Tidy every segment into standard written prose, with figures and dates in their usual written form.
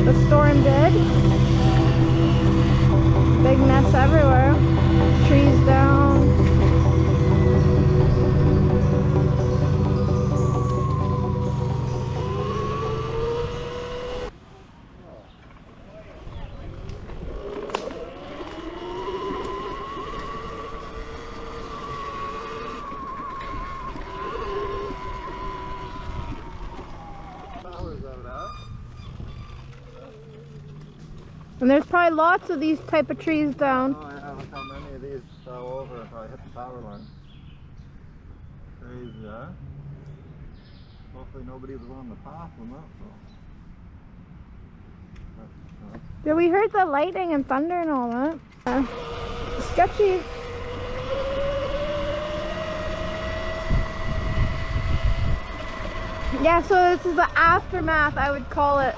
the storm did. Big mess everywhere. Trees down. And there's probably lots of these type of trees down. Oh yeah, look how many of these fell over if I hit the power line. Crazy, huh? Hopefully nobody was on the path when that fell. Yeah, we heard the lightning and thunder and all that. Sketchy. Yeah, so this is the aftermath, I would call it.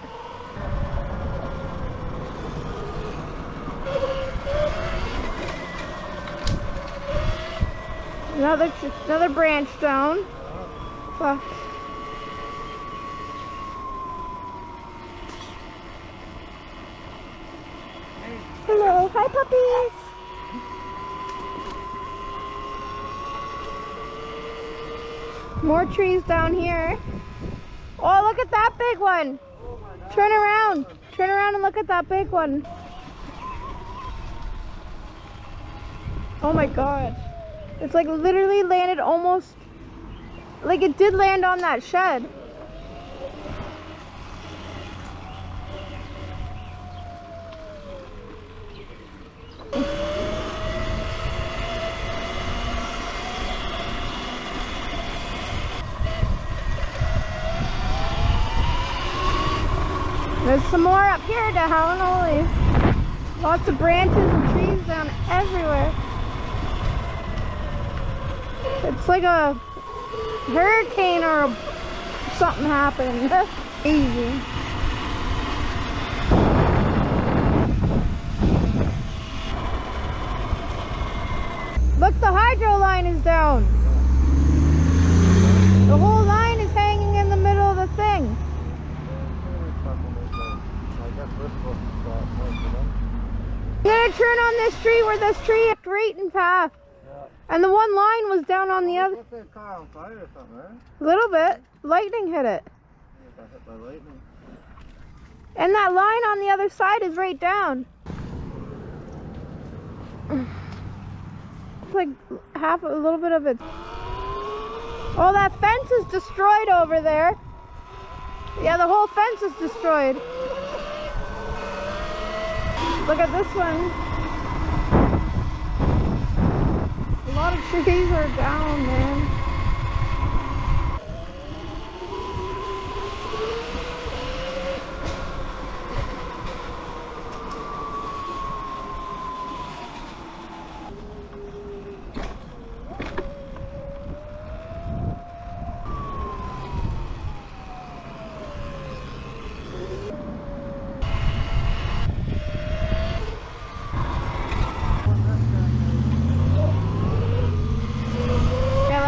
Another branch down. Fuck. Hello, hi puppies. More trees down here. Oh, look at that big one. Turn around. Turn around and look at that big one. Oh my god. It's like literally landed almost, like it did land on that shed. There's some more up here to Helen Holy. Lots of branches and trees down everywhere. It's like a hurricane or something happened. That's easy. Look, the hydro line is down. The whole line is hanging in the middle of the thing. I'm gonna turn on this tree where this tree is straight in path. And the one line was down on the other. What's that car on fire or something, right? A little bit. Lightning hit it. Got hit by lightning. And that line on the other side is right down. It's like half, a little bit of it. Oh, that fence is destroyed over there. Yeah, the whole fence is destroyed. Look at this one. A lot of trees are down, man.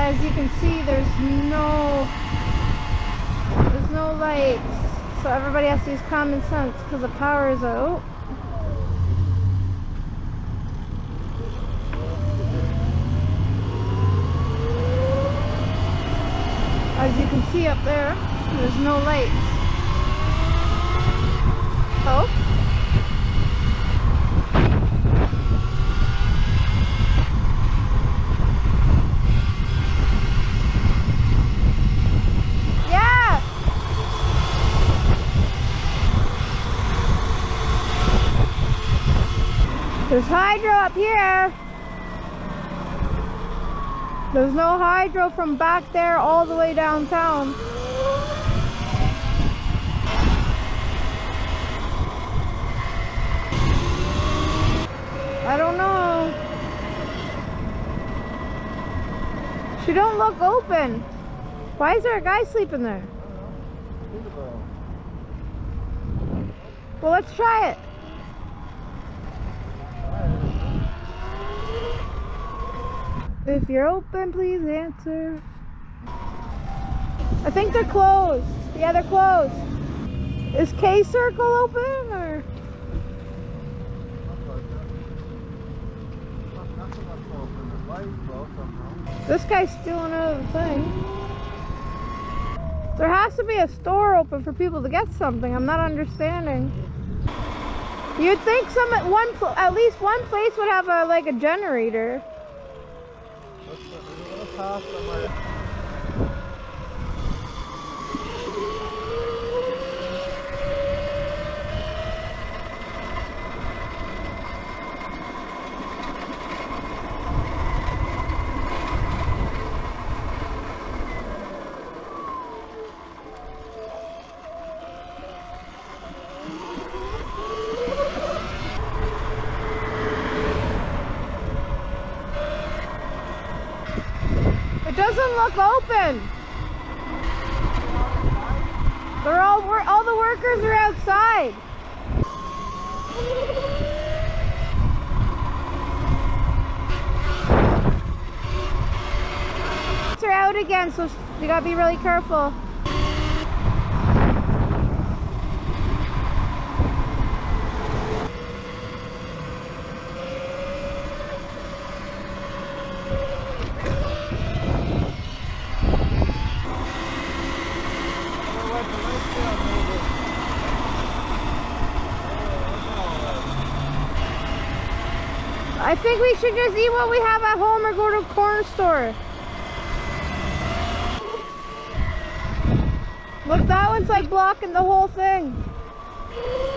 As you can see, there's no lights, so everybody has to use common sense because the power is out. As you can see up there, there's no lights. Oh. There's hydro up here. There's no hydro from back there all the way downtown. I don't know. She don't look open. Why is there a guy sleeping there? Peterborough. Well, let's try it. If you're open, please answer. I think they're closed. Yeah, they're closed. Is K Circle open or? This guy's stealing out of the thing. There has to be a store open for people to get something. I'm not understanding. You'd think at least one place would have a generator. It doesn't look open. They're all the workers are outside. They're out again, so you gotta be really careful. I think we should just eat what we have at home or go to a corner store. Look, that one's like blocking the whole thing.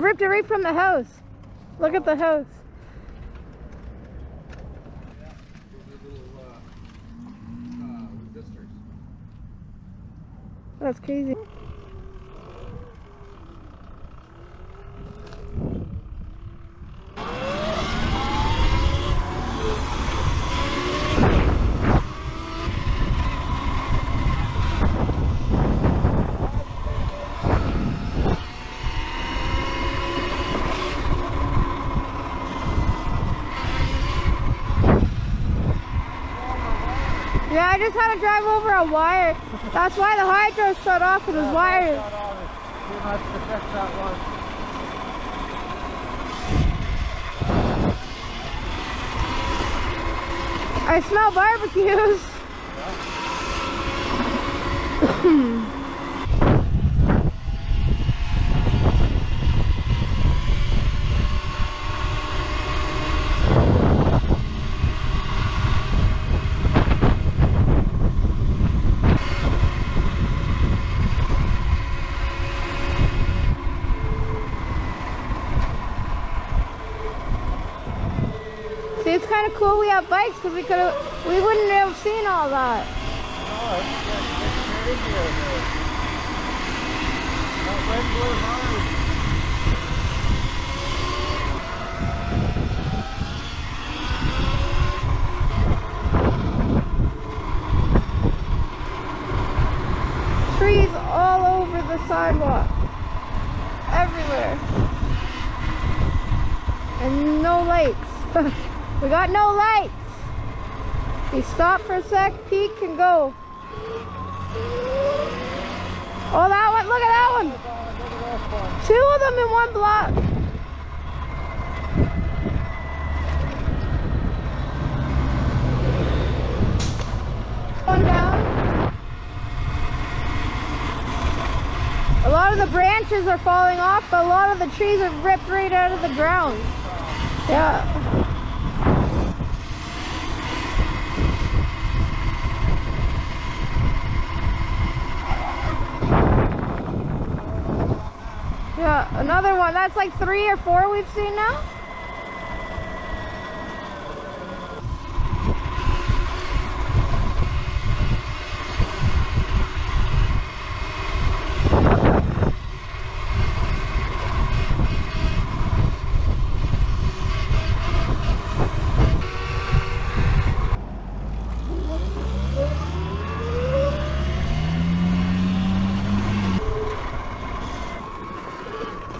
Ripped it right from the house. Look at the house. That's crazy. Yeah, I just had to drive over a wire. That's why the hydro shut off, because it was wired. Too much to fix that one. I smell barbecues. See, it's kind of cool we have bikes because we wouldn't have seen all that. Oh, it's crazy out there. That red blue hard. Trees all over the sidewalk. Everywhere. And no lights. We got no lights. We stop for a sec, peek, and go. Oh, that one, look at that one. Two of them in one block. One down. A lot of the branches are falling off, but a lot of the trees are ripped right out of the ground. Yeah. Yeah, another one. That's like 3 or 4 we've seen now.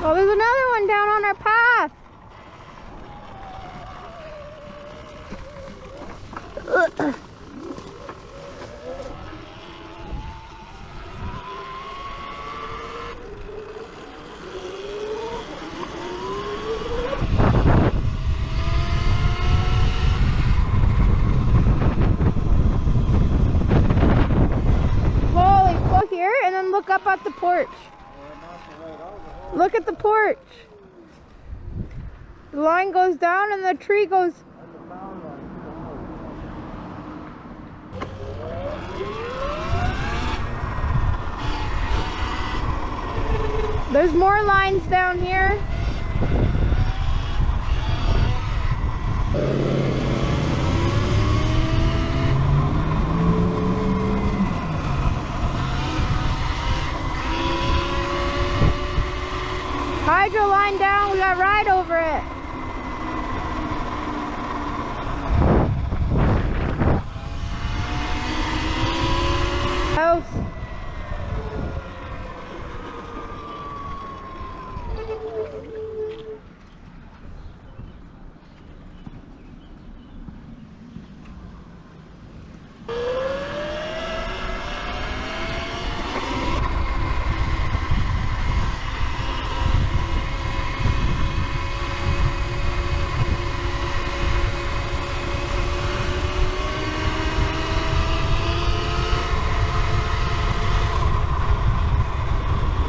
Oh, there's another one down on our path. torch. The line goes down and the tree goes... There's more lines down here. Hydro line down, we got ride over it. House.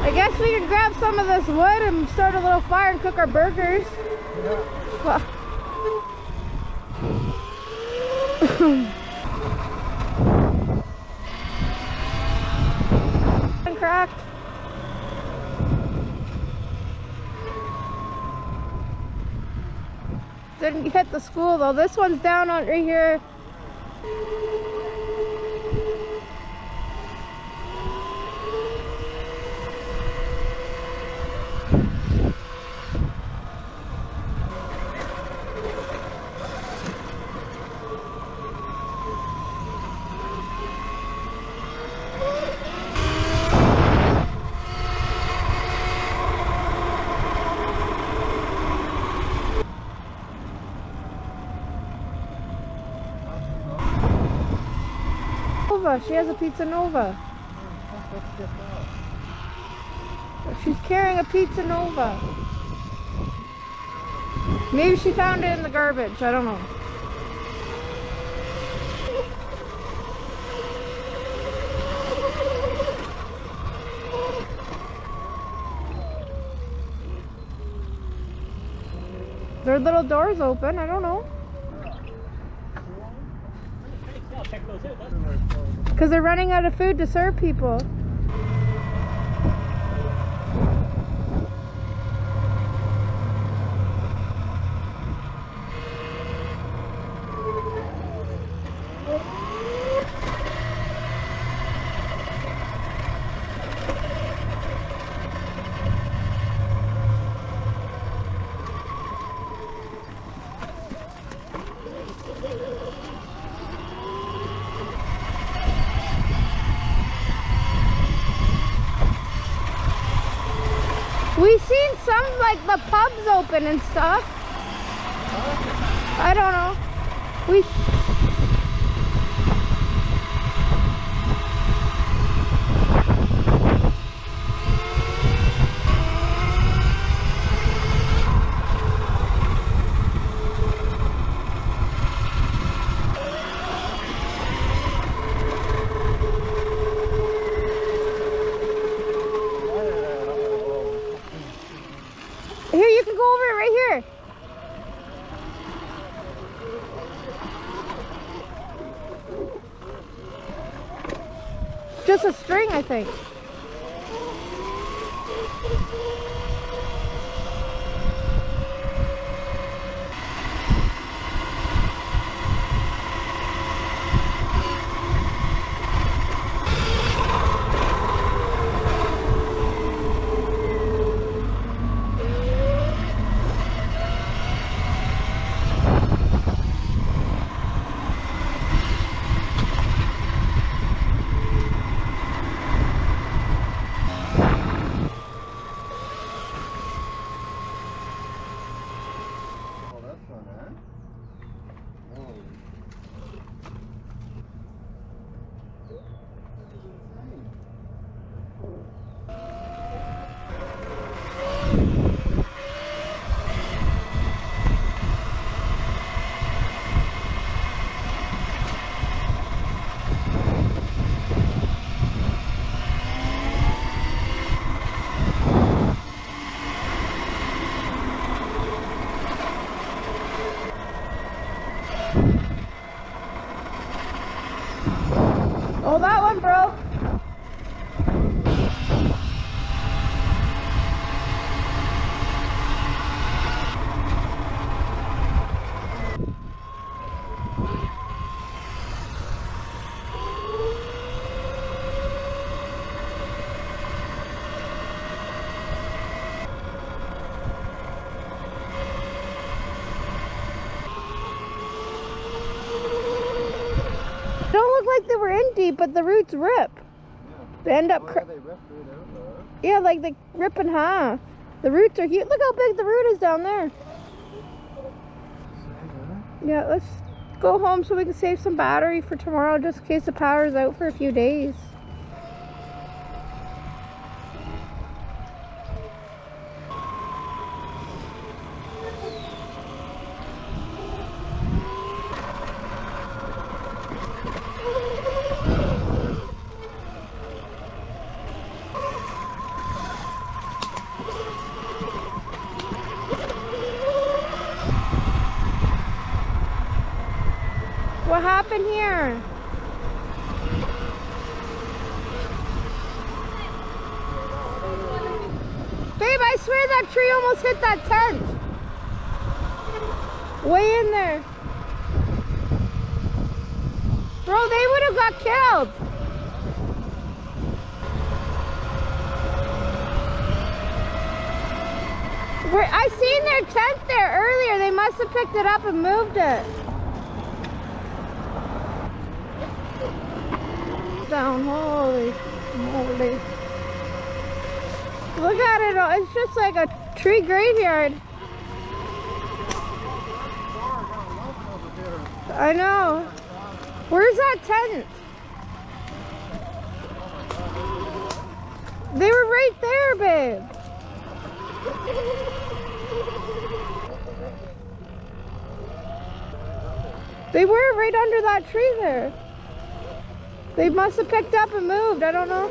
I guess we can grab some of this wood and start a little fire and cook our burgers. Well. Cracked. Didn't hit the school though. This one's down on right here. She has a Pizza Nova. She's carrying a Pizza Nova. Maybe she found it in the garbage. I don't know. Their little doors open. I don't know. Because they're running out of food to serve people. We've seen some, like, the pubs open and stuff. I don't know. Here, you can go over it right here. Just a string, I think. but the roots rip. They end up. Oh, yeah, they ripped right out, though. Yeah, like they rip in half. The roots are huge. Look how big the root is down there. Yeah, let's go home so we can save some battery for tomorrow, just in case the power's out for a few days. What happened here? Babe, I swear that tree almost hit that tent. Way in there. Bro, they would have got killed. I seen their tent there earlier. They must have picked it up and moved it. Down, holy moly. Look at it, it's just like a tree graveyard. I know. Where's that tent? They were right there, babe. They were right under that tree there. They must have picked up and moved, I don't know.